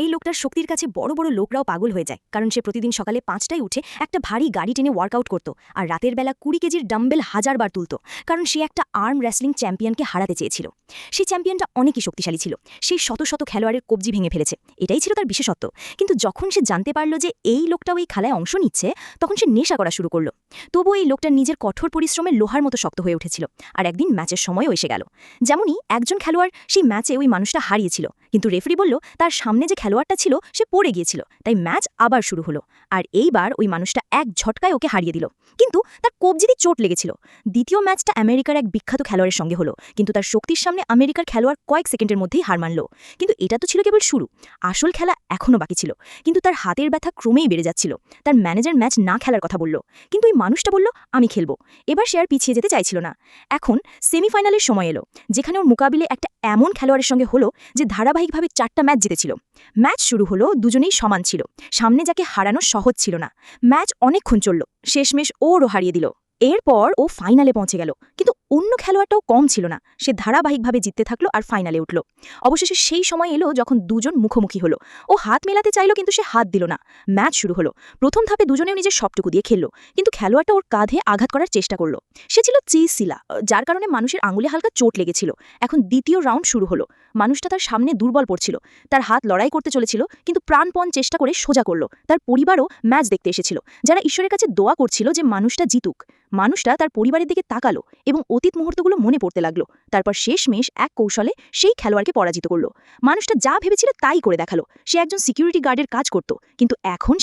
এই লোকটার শক্তির কাছে বড় বড় লোকরাও পাগল হয়ে যায়, কারণ সে প্রতিদিন সকালে 5টায় উঠে একটা ভারী গাড়ি টেনে ওয়ার্কআউট করত আর রাতের বেলা 20 কেজির ডাম্বেল 1000 বার তুলত, কারণ সে একটা আর্ম রেসলিং চ্যাম্পিয়নকে হারাতে চেয়েছিল। সেই চ্যাম্পিয়নটা অনেকই শক্তিশালী ছিল, সেই শত শত খেলোয়াড়ের কবজি ভেঙে ফেলেছে, এটাই ছিল তার বিশেষত্ব। কিন্তু যখন সে জানতে পারল যে এই লোকটাও এই খেলায় অংশ নিচ্ছে, তখন সে নেশা করা শুরু করল। তবুও এই লোকটা নিজের কঠোর পরিশ্রমে লোহার মতো শক্ত হয়ে উঠেছিল, আর একদিন ম্যাচের সময়ও এসে গেল। যেমনই একজন খেলোয়াড় সেই ম্যাচে ওই মানুষটা হারিয়েছিল, কিন্তু রেফারি বলল তার সামনে যে খেলোয়াড়টা ছিল সে পড়ে গিয়েছিল, তাই ম্যাচ আবার শুরু হলো। আর এইবার ওই মানুষটা এক ঝটকায় ওকে হারিয়ে দিল, কিন্তু তার কবজিতে চোট লেগেছিল। দ্বিতীয় ম্যাচটা আমেরিকার এক বিখ্যাত খেলোয়াড়ের সঙ্গে হলো, কিন্তু তার শক্তির সামনে আমেরিকার খেলোয়াড় কয়েক সেকেন্ডের মধ্যেই হার মানল। কিন্তু এটা তো ছিল কেবল শুরু, আসল খেলা এখনও বাকি ছিল। কিন্তু তার হাতের ব্যথা ক্রমেই বেড়ে যাচ্ছিল। তার ম্যানেজার ম্যাচ না খেলার কথা বলল, কিন্তু ওই মানুষটা বলল আমি খেলব। এবার সে আর পিছিয়ে যেতে চাইছিল না। এখন সেমিফাইনালের সময় এলো, যেখানে ওর মোকাবিলে একটা এমন খেলোয়াড়ের সঙ্গে হলো যে ধারাবাহিকভাবে 4টা ম্যাচ জিতেছিল। ম্যাচ শুরু হলো, দুজনেই সমান ছিল, সামনে যাকে হারানো সহজ ছিল না। ম্যাচ অনেকক্ষণ চলল, শেষমেশ ওরও হারিয়ে দিল। এরপর ও ফাইনালে পৌঁছে গেল, কিন্তু অন্য খেলোয়াড়টাও কম ছিল না, সে ধারাবাহিকভাবে জিততে থাকলো আর ফাইনালে উঠল। অবশেষে সেই সময় এলো যখন দুজন মুখোমুখি হলো। ও হাত মেলাতে চাইল, কিন্তু সে হাত দিল না। ম্যাচ শুরু হলো। প্রথম ধাপে দুজনেও নিজের সবটুকু দিয়ে খেললো, কিন্তু খেলোয়াড়টা ওর কাঁধে আঘাত করার চেষ্টা করলো। সে ছিল চিসিলা, যার কারণে মানুষের আঙুলে হালকা চোট লেগেছিল। এখন দ্বিতীয় রাউন্ড শুরু হলো। মানুষটা তার সামনে দুর্বল পড়ছিল, তার হাত লড়াই করতে চলেছিল, কিন্তু প্রাণপণ চেষ্টা করে সোজা করলো। তার পরিবারও ম্যাচ দেখতে এসেছিল, যারা ঈশ্বরের কাছে দোয়া করছিল যে মানুষটা জিতুক। মানুষটা তার পরিবারের দিকে তাকালো এবং অতীত মুহূর্তগুলো মনে পড়তে লাগলো। তারপর শেষমেশ এক কৌশলে সেই খেলোয়াড়কে পরাজিত করলো। মানুষটা যা ভেবেছিল তাই করে দেখালো। সে একজন সিকিউরিটি গার্ডের কাজ করত, কিন্তু এখন